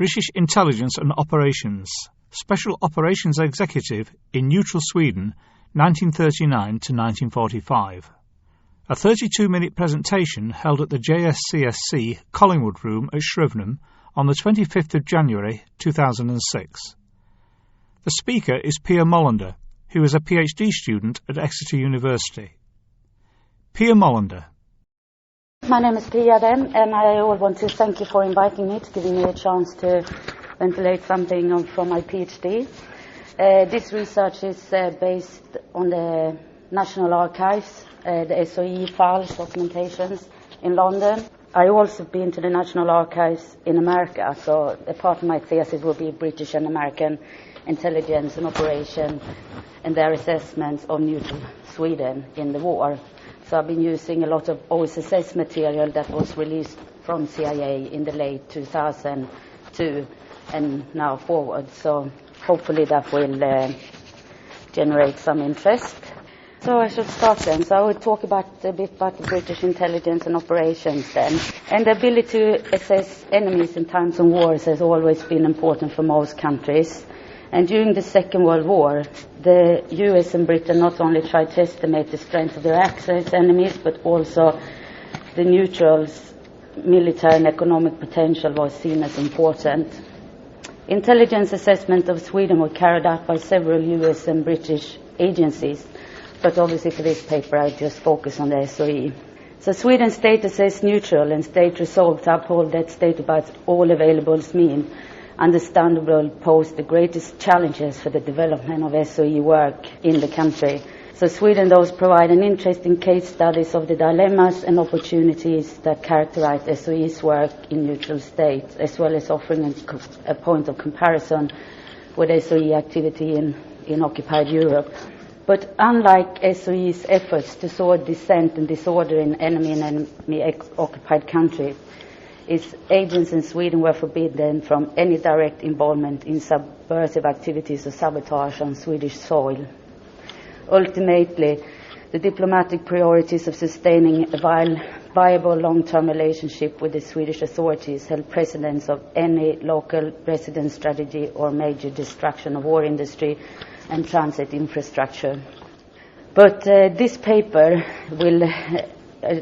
British Intelligence and Operations, Special Operations Executive in neutral Sweden, 1939 to 1945. A 32-minute presentation held at the JSCSC Collingwood Room at Shrivenham on the 25th of January 2006. The speaker is Pia Molander, who is a PhD student at Exeter University. Pia Molander. My name is Pia then, and I want to thank you for inviting me, to giving me a chance to ventilate something from my PhD. This research is based on the National Archives, the SOE files, documentations in London. I also been to the National Archives in America, so a part of my thesis will be British and American intelligence and operation and their assessments of neutral Sweden in the war. So I've been using a lot of OSSS material that was released from CIA in the late 2002 and now forward. So hopefully that will generate some interest. So I should start then. So I will talk a bit about the British intelligence and operations then. And the ability to assess enemies in times of wars has always been important for most countries. And during the Second World War, the US and Britain not only tried to estimate the strength of their Axis enemies, but also the neutrals' military and economic potential was seen as important. Intelligence assessment of Sweden were carried out by several US and British agencies, but obviously for this paper I just focus on the SOE. So Sweden's status as neutral and state resolved to uphold that status by all available means understandable pose the greatest challenges for the development of SOE work in the country. So Sweden does provide an interesting case studies of the dilemmas and opportunities that characterize SOE's work in neutral states, as well as offering a point of comparison with SOE activity in occupied Europe. But unlike SOE's efforts to sow dissent and disorder in enemy-occupied countries, its agents in Sweden were forbidden from any direct involvement in subversive activities or sabotage on Swedish soil. Ultimately, the diplomatic priorities of sustaining a viable long-term relationship with the Swedish authorities held precedence of any local resident strategy or major destruction of war industry and transit infrastructure. But this paper will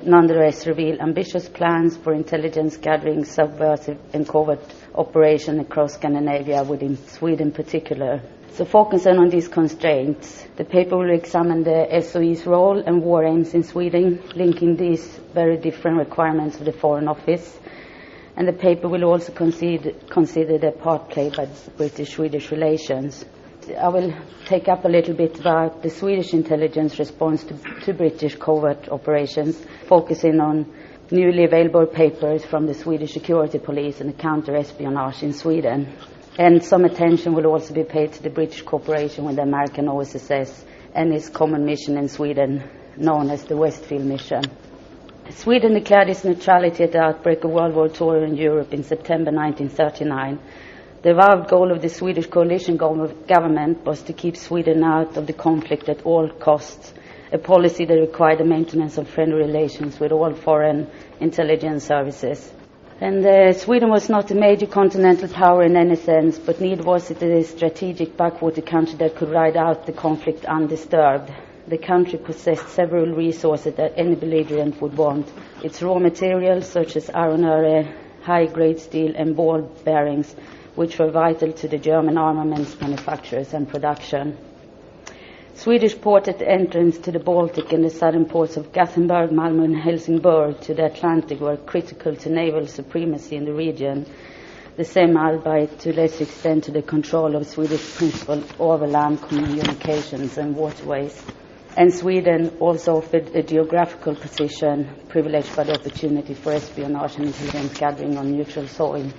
nonetheless reveal ambitious plans for intelligence gathering, subversive and covert operation across Scandinavia, within Sweden in particular. So focusing on these constraints, the paper will examine the SOE's role and war aims in Sweden, linking these very different requirements of the Foreign Office. And the paper will also consider the part played by British-Swedish relations. I will take up a little bit about the Swedish intelligence response to British covert operations, focusing on newly available papers from the Swedish security police and the counter-espionage in Sweden. And some attention will also be paid to the British cooperation with the American OSSS and its common mission in Sweden, known as the Westfield Mission. Sweden declared its neutrality at the outbreak of World War II in Europe in September 1939. The avowed goal of the Swedish coalition government was to keep Sweden out of the conflict at all costs, a policy that required the maintenance of friendly relations with all foreign intelligence services. And Sweden was not a major continental power in any sense, but neither was it a strategic backwater country that could ride out the conflict undisturbed. The country possessed several resources that any belligerent would want. Its raw materials, such as iron ore, high-grade steel and ball bearings, which were vital to the German armaments manufacturers and production. Swedish port at the entrance to the Baltic and the southern ports of Gothenburg, Malmö and Helsingborg to the Atlantic were critical to naval supremacy in the region. The same albeit to less extent to the control of Swedish principal overland communications and waterways. And Sweden also offered a geographical position privileged by the opportunity for espionage and intelligence gathering on neutral soil.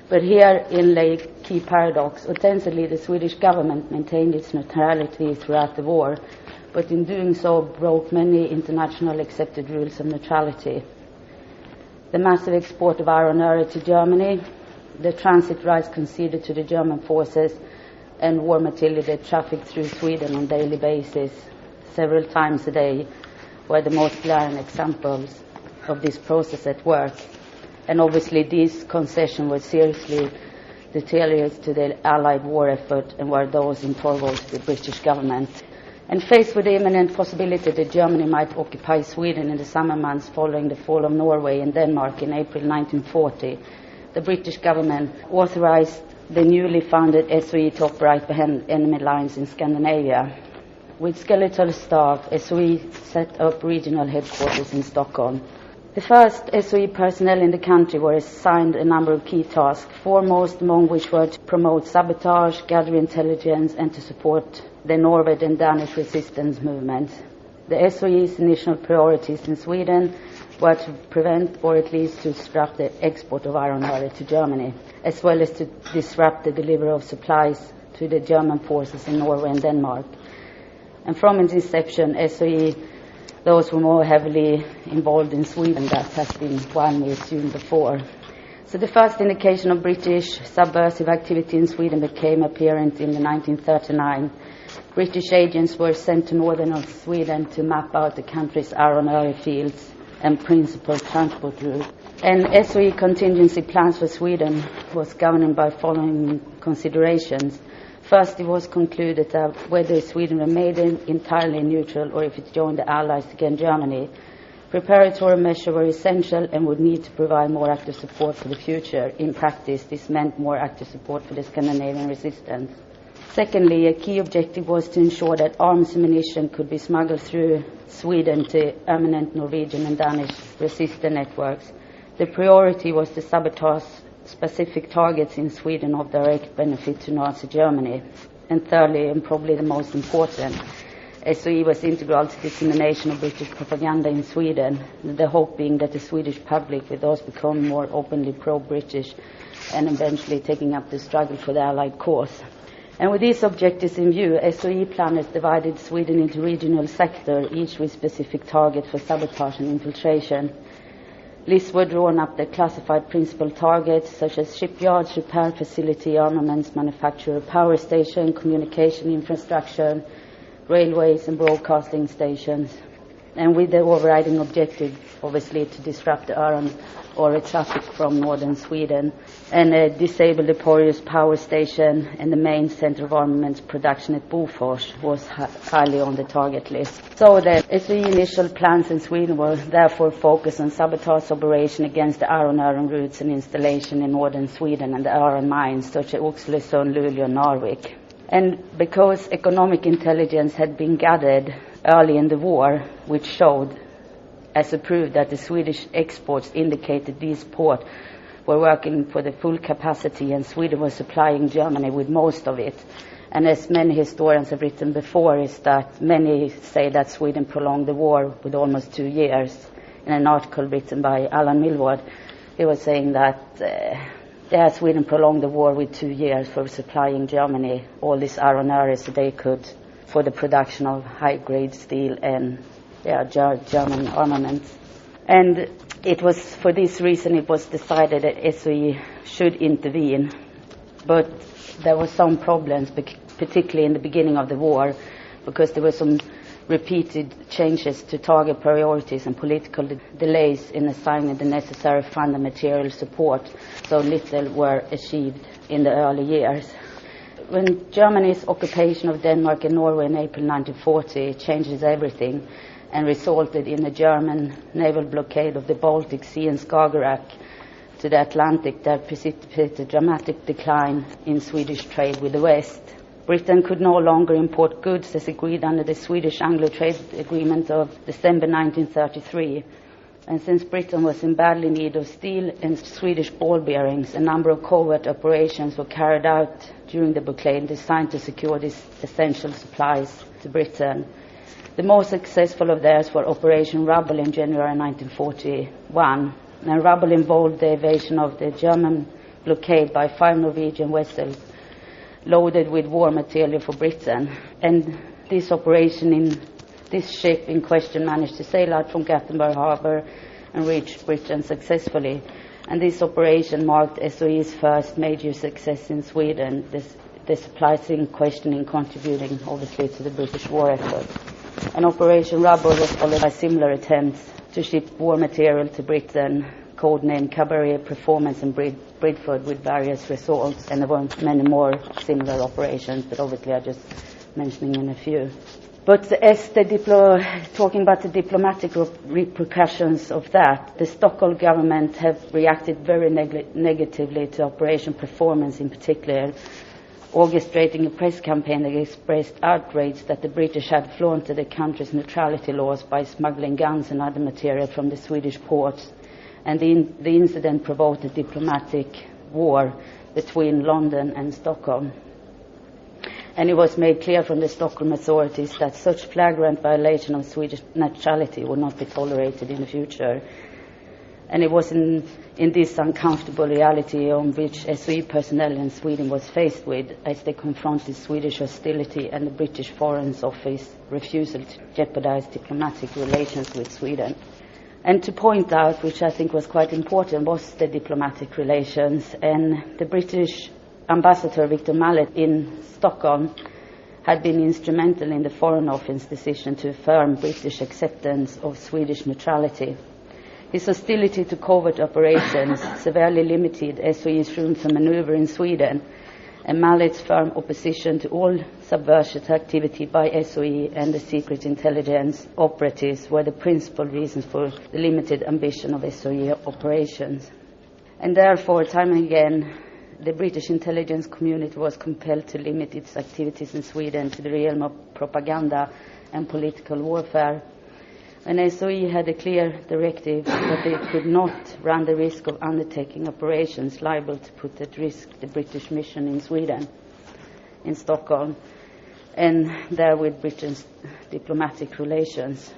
But here in lay key paradox. Ostensibly, the Swedish government maintained its neutrality throughout the war, but in doing so broke many international accepted rules of neutrality. The massive export of iron ore to Germany, the transit rights conceded to the German forces, and war material that trafficked through Sweden on a daily basis, several times a day, were the most glaring examples of this process at work. And obviously these concessions were seriously deleterious to the Allied war effort and were those intolerable to the British government. And faced with the imminent possibility that Germany might occupy Sweden in the summer months following the fall of Norway and Denmark in April 1940, the British government authorized the newly founded SOE to operate behind enemy lines in Scandinavia. With skeletal staff, SOE set up regional headquarters in Stockholm. The first SOE personnel in the country were assigned a number of key tasks, foremost among which were to promote sabotage, gather intelligence, and to support the Norwegian and Danish resistance movements. The SOE's initial priorities in Sweden were to prevent or at least to disrupt the export of iron ore to Germany, as well as to disrupt the delivery of supplies to the German forces in Norway and Denmark. And from its inception, SOE, those were more heavily involved in Sweden than has been widely assumed before. So the first indication of British subversive activity in Sweden became apparent in 1939. British agents were sent to northern Sweden to map out the country's iron ore fields and principal transport route. And SOE contingency plans for Sweden was governed by following considerations. First, it was concluded that whether Sweden remained entirely neutral or if it joined the Allies against Germany, preparatory measures were essential and would need to provide more active support for the future. In practice, this meant more active support for the Scandinavian resistance. Secondly, a key objective was to ensure that arms and ammunition could be smuggled through Sweden to eminent Norwegian and Danish resistance networks. The priority was to sabotage specific targets in Sweden of direct benefit to Nazi Germany. And thirdly, and probably the most important, SOE was integral to dissemination of British propaganda in Sweden, the hope being that the Swedish public would thus become more openly pro-British and eventually taking up the struggle for the Allied cause. And with these objectives in view, SOE planners divided Sweden into regional sectors, each with specific targets for sabotage and infiltration. Lists were drawn up that classified principal targets such as shipyards, repair facility, armaments manufacturer, power station, communication infrastructure, railways and broadcasting stations. And with the overriding objective, obviously, to disrupt the iron ore traffic from northern Sweden and disable the Porjus power station and the main center of armaments production at Bofors was highly on the target list. So the SOE initial plans in Sweden were therefore focused on sabotage operation against the iron ore routes and installation in northern Sweden and the iron mines such as Oxelösund, Luleå and Narvik. And because economic intelligence had been gathered early in the war, which showed as a proof that the Swedish exports indicated these ports were working for the full capacity and Sweden was supplying Germany with most of it. And as many historians have written before, is that many say that Sweden prolonged the war with almost 2 years. In an article written by Alan Milward, he was saying that Sweden prolonged the war with 2 years for supplying Germany all this iron ore so they could, for the production of high-grade steel and German armaments. And it was for this reason it was decided that SOE should intervene. But there were some problems, particularly in the beginning of the war, because there were some repeated changes to target priorities and political delays in assigning the necessary fund and material support, so little were achieved in the early years. When Germany's occupation of Denmark and Norway in April 1940 changes everything and resulted in a German naval blockade of the Baltic Sea and Skagerrak to the Atlantic that precipitated a dramatic decline in Swedish trade with the West. Britain could no longer import goods as agreed under the Swedish Anglo Trade Agreement of December 1933. And since Britain was in badly need of steel and Swedish ball bearings, a number of covert operations were carried out during the blockade designed to secure these essential supplies to Britain. The most successful of theirs were Operation Rubble in January 1941. And Rubble involved the evasion of the German blockade by 5 Norwegian vessels loaded with war material for Britain. And this operation this ship in question managed to sail out from Gothenburg Harbour and reach Britain successfully. And this operation marked SOE's first major success in Sweden, the supplies in question contributing obviously to the British war effort. And Operation Rubber was followed by similar attempts to ship war material to Britain, codenamed Cabaret Performance in Bridford, with various results, and there were many more similar operations, but obviously I'm just mentioning in a few. But as talking about the diplomatic repercussions of that, the Stockholm government have reacted very negatively to Operation Performance in particular, orchestrating a press campaign that expressed outrage that the British had flaunted the country's neutrality laws by smuggling guns and other material from the Swedish ports. And the incident provoked a diplomatic war between London and Stockholm. And it was made clear from the Stockholm authorities that such flagrant violation of Swedish neutrality would not be tolerated in the future. And it was in this uncomfortable reality on which SOE personnel in Sweden was faced with as they confronted Swedish hostility and the British Foreign Office refusal to jeopardize diplomatic relations with Sweden. And to point out, which I think was quite important, was the diplomatic relations. And the British Ambassador Victor Mallet in Stockholm had been instrumental in the Foreign Office's decision to affirm British acceptance of Swedish neutrality. His hostility to covert operations severely limited SOE's room for maneuver in Sweden, and Mallet's firm opposition to all subversive activity by SOE and the secret intelligence operatives were the principal reasons for the limited ambition of SOE operations. And therefore, time and again, the British intelligence community was compelled to limit its activities in Sweden to the realm of propaganda and political warfare. And SOE had a clear directive that they could not run the risk of undertaking operations liable to put at risk the British mission in Sweden, in Stockholm, and therewith Britain's diplomatic relations.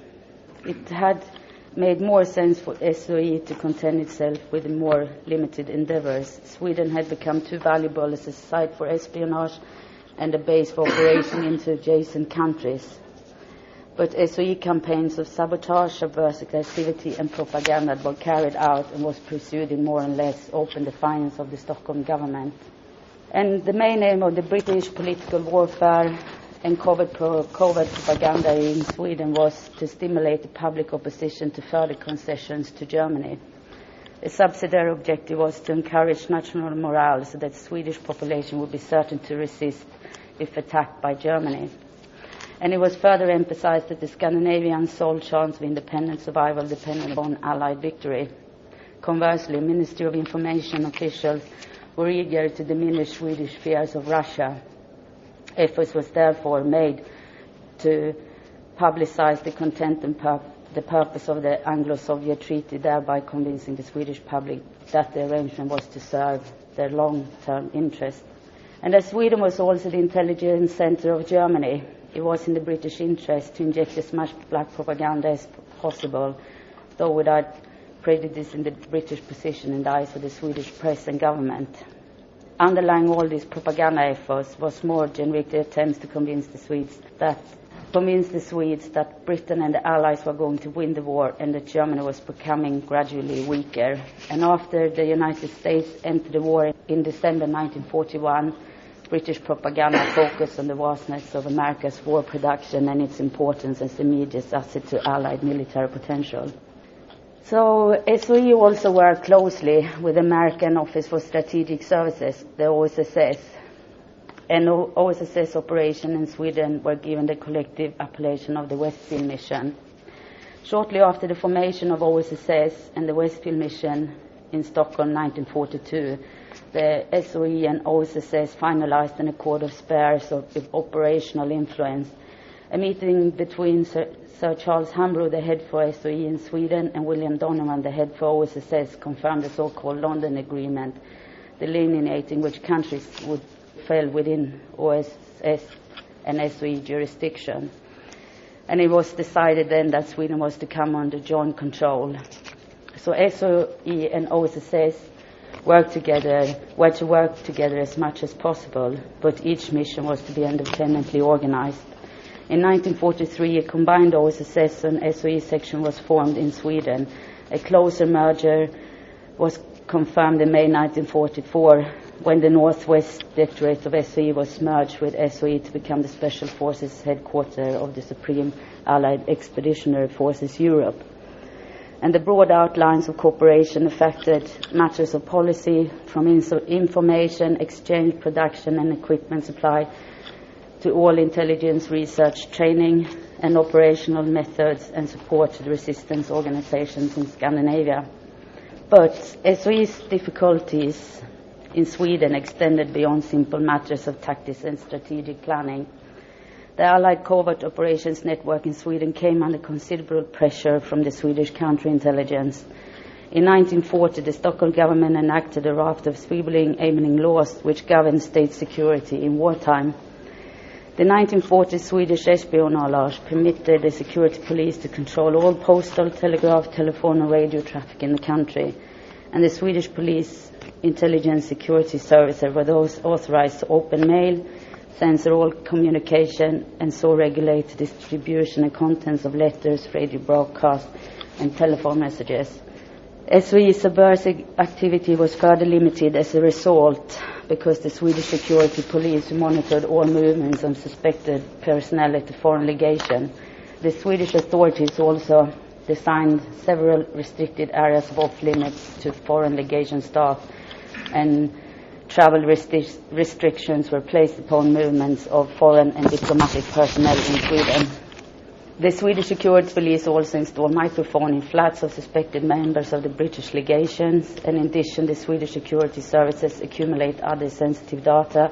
It had made more sense for SOE to content itself with the more limited endeavors. Sweden had become too valuable as a site for espionage and a base for operation into adjacent countries. But SOE campaigns of sabotage, subversive activity and propaganda were carried out and was pursued in more or less open defiance of the Stockholm government. And the main aim of the British political warfare and covert propaganda in Sweden was to stimulate the public opposition to further concessions to Germany. A subsidiary objective was to encourage national morale so that the Swedish population would be certain to resist if attacked by Germany. And it was further emphasized that the Scandinavian sole chance of independent survival depended upon Allied victory. Conversely, Ministry of Information officials were eager to diminish Swedish fears of Russia. Efforts was therefore made to publicize the content and the purpose of the Anglo-Soviet treaty, thereby convincing the Swedish public that the arrangement was to serve their long-term interests. And as Sweden was also the intelligence center of Germany, it was in the British interest to inject as much black propaganda as possible, though without prejudice in the British position in the eyes of the Swedish press and government. Underlying all these propaganda efforts was more generic attempts to convince the Swedes that Britain and the Allies were going to win the war and that Germany was becoming gradually weaker. And after the United States entered the war in December 1941, British propaganda focused on the vastness of America's war production and its importance as the immediate asset to Allied military potential. So SOE also worked closely with the American Office for Strategic Services, the OSS, and OSS operation in Sweden were given the collective appellation of the Westfield Mission. Shortly after the formation of OSS and the Westfield Mission in Stockholm 1942, the SOE and OSS finalized an accord of spares of operational influence. A meeting between Sir Charles Hambro, the head for SOE in Sweden, and William Donovan, the head for OSS, confirmed the so-called London Agreement, delineating which countries would fall within OSS and SOE jurisdiction. And it was decided then that Sweden was to come under joint control. So SOE and OSS were to work together as much as possible, but each mission was to be independently organized. In 1943, a combined OSS and SOE section was formed in Sweden. A closer merger was confirmed in May 1944 when the Northwest Directorate of SOE was merged with SOE to become the Special Forces headquarters of the Supreme Allied Expeditionary Forces Europe. And the broad outlines of cooperation affected matters of policy, from information exchange, production and equipment supply, to all intelligence research, training and operational methods, and support to the resistance organizations in Scandinavia. But SOE's difficulties in Sweden extended beyond simple matters of tactics and strategic planning. The Allied Covert Operations Network in Sweden came under considerable pressure from the Swedish counterintelligence. In 1940, the Stockholm government enacted a raft of sweeping laws which governed state security in wartime. The 1940 Swedish espionage permitted the security police to control all postal, telegraph, telephone and radio traffic in the country. And the Swedish police intelligence security services were those authorized to open mail, censor all communication, and so regulate the distribution and contents of letters, radio broadcasts and telephone messages. SOE's subversive activity was further limited as a result, because the Swedish security police monitored all movements of suspected personnel at the foreign legation. The Swedish authorities also designed several restricted areas of off-limits to foreign legation staff, and travel restrictions were placed upon movements of foreign and diplomatic personnel in Sweden. The Swedish security police also installed microphones in flats of suspected members of the British legations, and in addition the Swedish security services accumulate other sensitive data,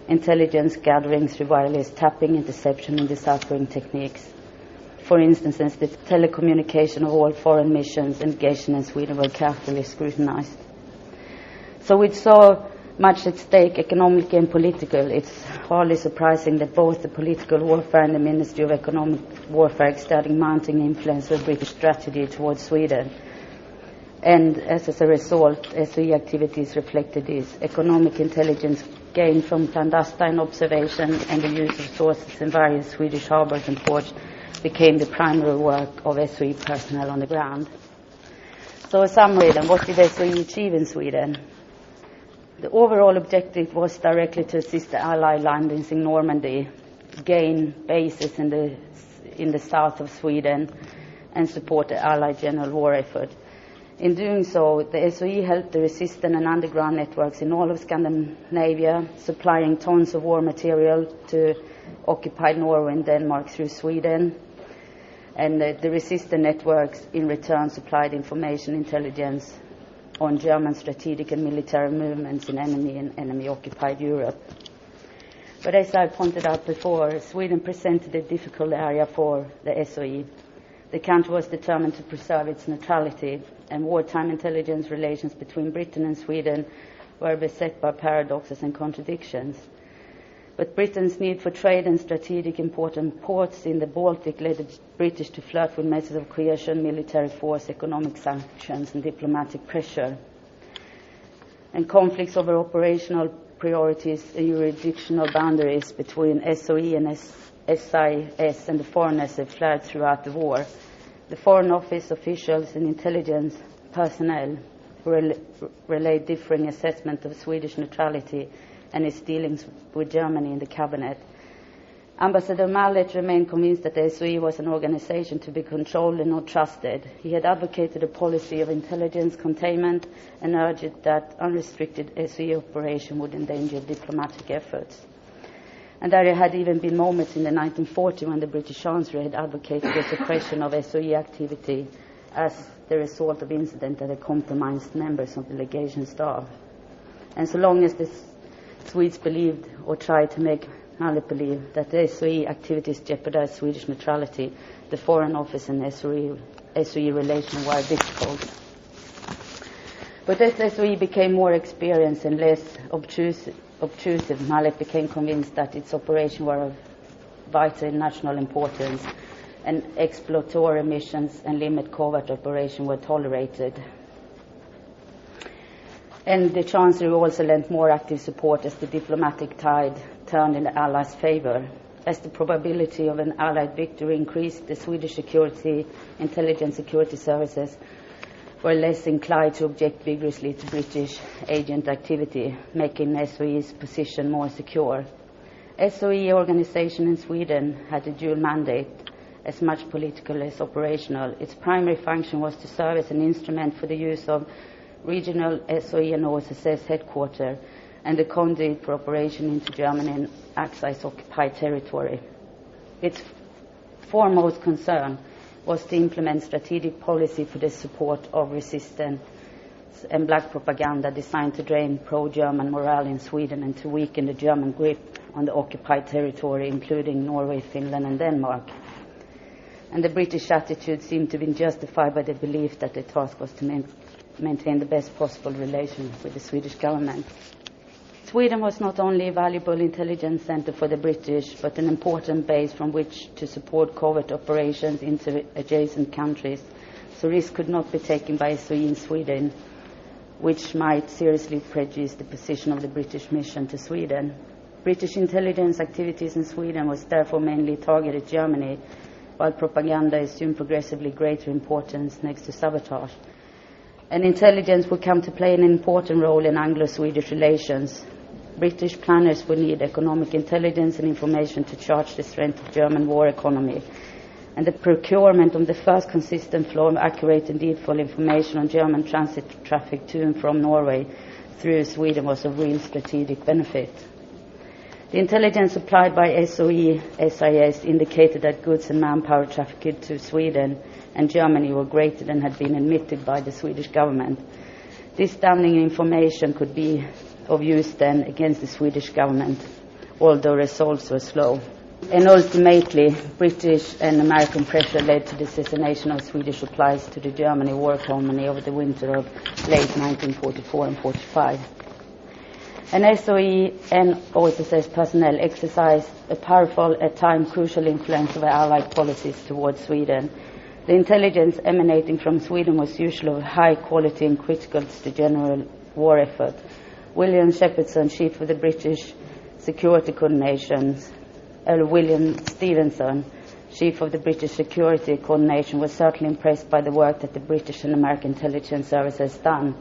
intelligence gathering through wireless tapping, interception and deciphering techniques. For instance, the telecommunication of all foreign missions engaged in Sweden were carefully scrutinized. So with so much at stake, economic and political, it's hardly surprising that both the political warfare and the Ministry of Economic Warfare exerted mounting influence of British strategy towards Sweden. And as a result, SOE activities reflected this. Economic intelligence gained from clandestine observation and the use of sources in various Swedish harbors and ports became the primary work of SOE personnel on the ground. So a summary then, what did SOE achieve in Sweden? The overall objective was directly to assist the Allied landings in Normandy, gain bases in the south of Sweden, and support the Allied general war effort. In doing so, the SOE helped the resistance and underground networks in all of Scandinavia, supplying tons of war material to occupied Norway and Denmark through Sweden. And the resistance networks in return supplied information intelligence on German strategic and military movements in enemy and enemy-occupied Europe. But as I pointed out before, Sweden presented a difficult area for the SOE. The country was determined to preserve its neutrality, and wartime intelligence relations between Britain and Sweden were beset by paradoxes and contradictions. But Britain's need for trade and strategic important ports in the Baltic led the British to flirt with methods of coercion, military force, economic sanctions and diplomatic pressure. And conflicts over operational priorities and jurisdictional boundaries between SOE and SIS and the Foreign Office flared throughout the war. The Foreign Office officials and intelligence personnel relayed differing assessment of Swedish neutrality and its dealings with Germany in the cabinet. Ambassador Mallet remained convinced that the SOE was an organization to be controlled and not trusted. He had advocated a policy of intelligence containment and urged that unrestricted SOE operation would endanger diplomatic efforts. And there had even been moments in the 1940s when the British Chancellor had advocated the suppression of SOE activity as the result of incidents that had compromised members of the legation staff. And so long as the Swedes believed or tried to make Mallet believe that the SOE activities jeopardized Swedish neutrality, the Foreign Office and SOE relations were difficult. But as SOE became more experienced and less obtrusive, Mallet became convinced that its operations were of vital national importance, and exploratory missions and limit covert operations were tolerated. And the Chancellor also lent more active support as the diplomatic tide turned in the Allies' favor. As the probability of an Allied victory increased, the Swedish intelligence security services were less inclined to object vigorously to British agent activity, making SOE's position more secure. SOE organization in Sweden had a dual mandate. as much political as operational. Its primary function was to serve as an instrument for the use of regional SOE and OSSS headquarters and the conduit for operation into German and Axis-occupied territory. Its foremost concern was to implement strategic policy for the support of resistance and black propaganda designed to drain pro-German morale in Sweden and to weaken the German grip on the occupied territory, including Norway, Finland and Denmark. And the British attitude seemed to be justified by the belief that the task was to maintain the best possible relations with the Swedish government. Sweden was not only a valuable intelligence center for the British, but an important base from which to support covert operations into adjacent countries, so risk could not be taken by SOE in Sweden, which might seriously prejudice the position of the British mission to Sweden. British intelligence activities in Sweden was therefore mainly targeted at Germany, while propaganda assumed progressively greater importance next to sabotage. And intelligence would come to play an important role in Anglo-Swedish relations. British planners would need economic intelligence and information to charge the strength of German war economy. And the procurement of the first consistent flow of accurate and needful information on German transit traffic to and from Norway through Sweden was of real strategic benefit. The intelligence supplied by SOE SIS indicated that goods and manpower trafficked to Sweden and Germany were greater than had been admitted by the Swedish government. This damning information could be of use then against the Swedish government, although results were slow. And ultimately, British and American pressure led to the cessation of Swedish supplies to the German war economy over the winter of late 1944 and 45. And SOE and OSSS personnel exercised a powerful, at times crucial influence over Allied policies towards Sweden. The intelligence emanating from Sweden was usually of high quality and critical to the general war effort. William Shepherdson, chief of the British Security Coordination, William Stevenson, chief of the British Security Coordination, was certainly impressed by the work that the British and American intelligence services done.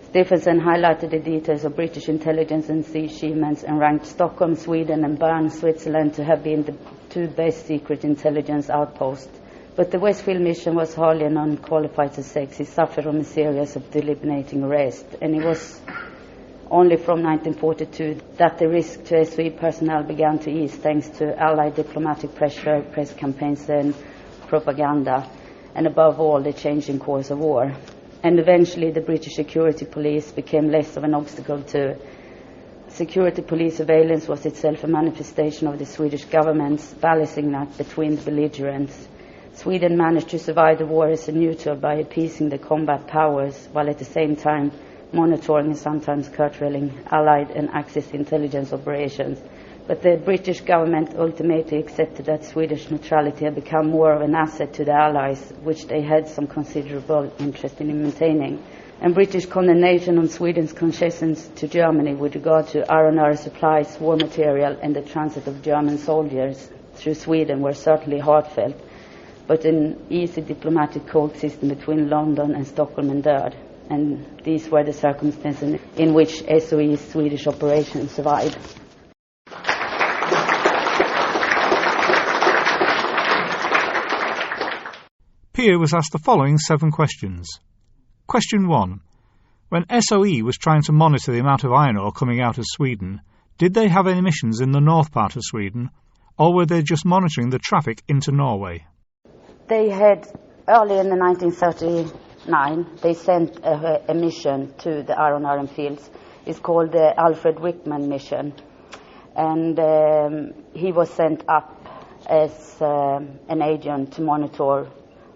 Stevenson highlighted the details of British intelligence and sea achievements and ranked Stockholm, Sweden and Bern, Switzerland to have been the two best secret intelligence outposts. But the Westfield mission was hardly an unqualified success. He suffered from a series of deliberating arrests, and it was only from 1942 that the risk to SOE personnel began to ease thanks to Allied diplomatic pressure, press campaigns and propaganda, and above all the changing course of war. And eventually the British security police became less of an obstacle to security police surveillance was itself a manifestation of the Swedish government's balancing act between the belligerents. Sweden managed to survive the war as a neutral by appeasing the combat powers, while at the same time monitoring and sometimes curtailing Allied and Axis intelligence operations. But the British government ultimately accepted that Swedish neutrality had become more of an asset to the Allies, which they had some considerable interest in maintaining. And British condemnation on Sweden's concessions to Germany with regard to iron supplies, war material and the transit of German soldiers through Sweden were certainly heartfelt, but an easy diplomatic coexistence between London and Stockholm endured. And these were the circumstances in which SOE's Swedish operations survived. Pia was asked the following 7 questions. Question 1. When SOE was trying to monitor the amount of iron ore coming out of Sweden, did they have any missions in the north part of Sweden, or were they just monitoring the traffic into Norway? They had, early in the 1939, they sent a mission to the iron fields. It's called the Alfred Wickman mission. And he was sent up as an agent to monitor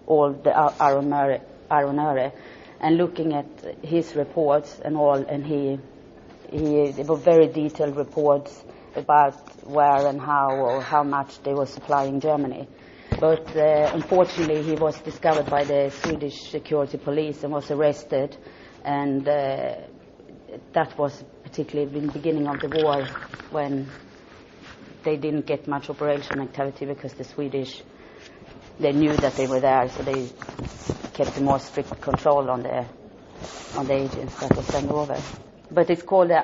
all the iron ore, and looking at his reports and all, and they were very detailed reports about where and how much they were supplying Germany. But unfortunately he was discovered by the Swedish security police and was arrested, and that was particularly in the beginning of the war when they didn't get much operation activity because the Swedish, they knew that they were there, so they kept a more strict control on the agents that were sent over. But it's called the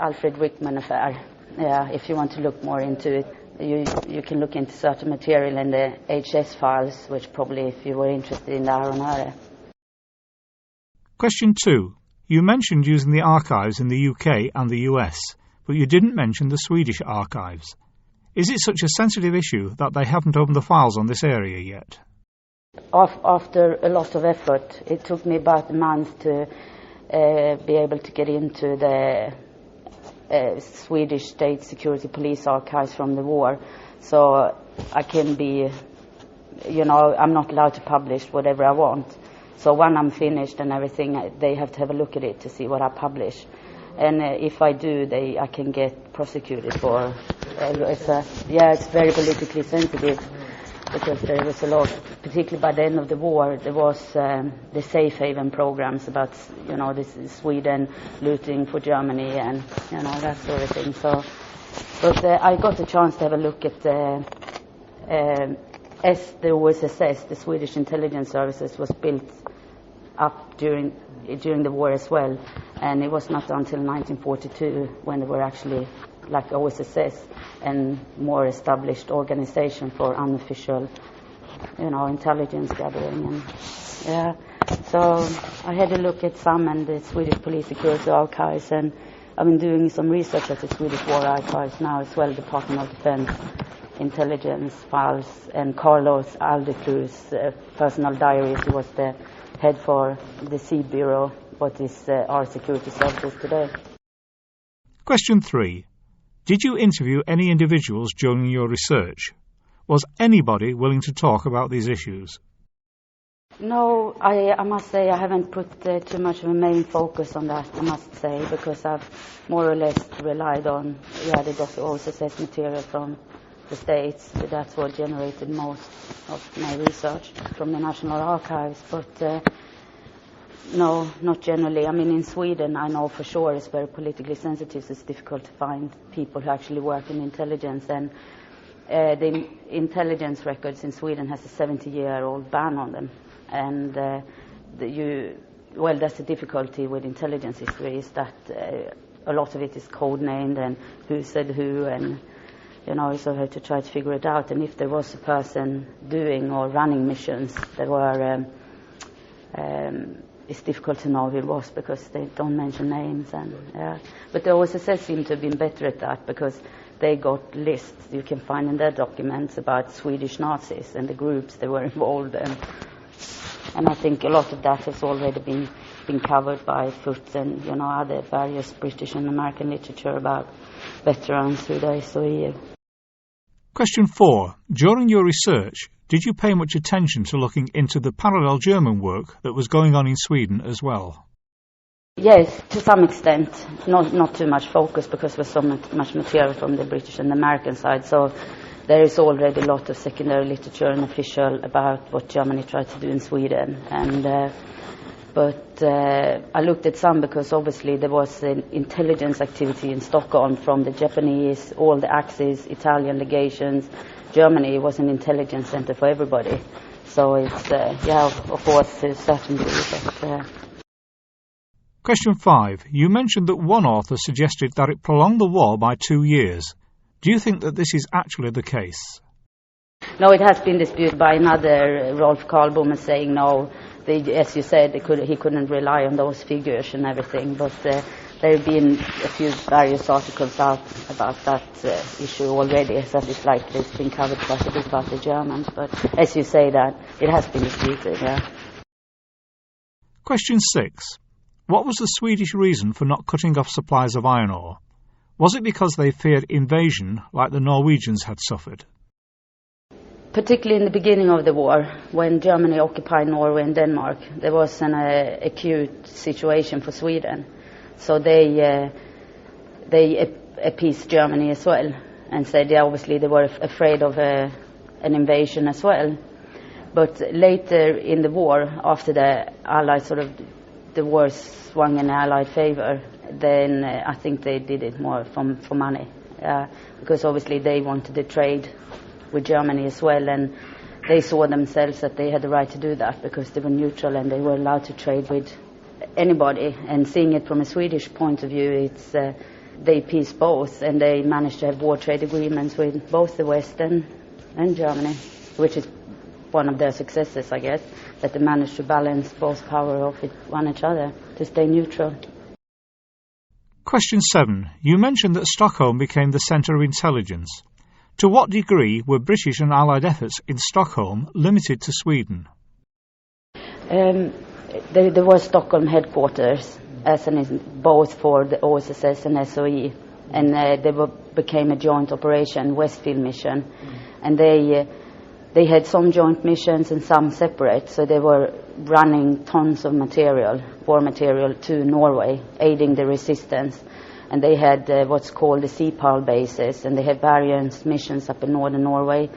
Alfred Wickman affair, if you want to look more into it. you can look into certain material in the HS files, which probably if you were interested in the Iron area. Question 2. You mentioned using the archives in the UK and the US, but you didn't mention the Swedish archives. Is it such a sensitive issue that they haven't opened the files on this area yet? After a lot of effort, it took me about a month to be able to get into the Swedish State Security Police archives from the war. So I can be, I'm not allowed to publish whatever I want. So when I'm finished and everything, they have to have a look at it to see what I publish. And if I do, I can get prosecuted for. It's very politically sensitive, because there was a lot, particularly by the end of the war, there was the safe haven programs about, this is Sweden looting for Germany and, that sort of thing. So, but I got a chance to have a look at the OSS, the Swedish intelligence services, was built up during the war as well, and it was not until 1942 when they were actually like OSS and more established organization for unofficial, intelligence gathering. And so I had a look at some and the Swedish Police Security Archives, and I've been doing some research at the Swedish War Archives now as well, Department of Defense intelligence files, and Carlos Aldecruz personal diaries. He was the head for the Sea Bureau, what is our security services today. Question 3. Did you interview any individuals during your research? Was anybody willing to talk about these issues? No, I must say I haven't put too much of a main focus on that, I must say, because I've more or less relied on the OSS material from the States. That's what generated most of my research from the National Archives. But no, not generally. I mean, in Sweden, I know for sure it's very politically sensitive. So it's difficult to find people who actually work in intelligence. And the intelligence records in Sweden has a 70-year-old ban on them. And that's the difficulty with intelligence history, is that a lot of it is code-named and who said who, and so I have to try to figure it out. And if there was a person doing or running missions, there were, it's difficult to know who it was because they don't mention names. But the OSS seem to have been better at that, because they got lists you can find in their documents about Swedish Nazis and the groups they were involved in. And I think a lot of that has already been covered by Foote and other various British and American literature about veterans through the SOE. Question 4. During your research, did you pay much attention to looking into the parallel German work that was going on in Sweden as well? Yes, to some extent. Not too much focus, because there's so much material from the British and American side. So there is already a lot of secondary literature and official about what Germany tried to do in Sweden. But I looked at some because obviously there was an intelligence activity in Stockholm from the Japanese, all the Axis, Italian legations. Germany was an intelligence center for everybody. So it's, of course, to a certain degree. Question 5. You mentioned that one author suggested that it prolonged the war by 2 years. Do you think that this is actually the case? No, it has been disputed by another, Rolf Karlbom, saying no. As you said, he couldn't rely on those figures and everything. But there have been a few various articles out about that issue already, so it's likely it's been covered quite a bit by the Germans. But as you say, that it has been disputed, yeah. Question 6. What was the Swedish reason for not cutting off supplies of iron ore? Was it because they feared invasion like the Norwegians had suffered? Particularly in the beginning of the war, when Germany occupied Norway and Denmark, there was an acute situation for Sweden. So they appeased Germany as well, and said, obviously they were afraid of an invasion as well. But later in the war, after the Allies the war swung in Allied favor, then I think they did it more for money, because obviously they wanted to trade with Germany as well, and they saw themselves that they had the right to do that because they were neutral and they were allowed to trade with anybody. And seeing it from a Swedish point of view, they peaced both, and they managed to have war trade agreements with both the West and Germany, which is one of their successes, I guess, that they managed to balance both power off one each other, to stay neutral. Question 7. You mentioned that Stockholm became the centre of intelligence. To what degree were British and Allied efforts in Stockholm limited to Sweden? There was Stockholm headquarters, both for the OSSS and SOE, and they became a joint operation, Westfield mission, and they had some joint missions and some separate, so they were running tons of war material to Norway, aiding the resistance. And they had what's called the CPAL bases, and they had various missions up in northern Norway,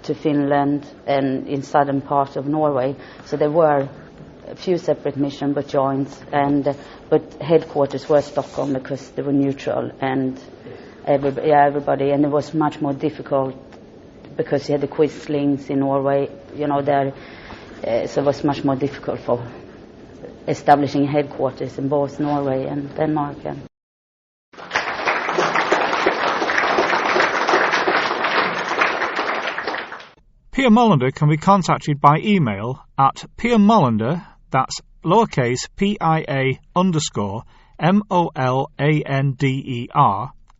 to Finland, and in southern part of Norway. So there were a few separate missions, but joint, but headquarters were Stockholm because they were neutral, and everybody, and it was much more difficult because you had the Quislings in Norway, so it was much more difficult for establishing headquarters in both Norway and Denmark. Pia Molander can be contacted by email at Pia Molander, that's lowercase PIA_MOLANDER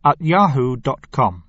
@ yahoo.com.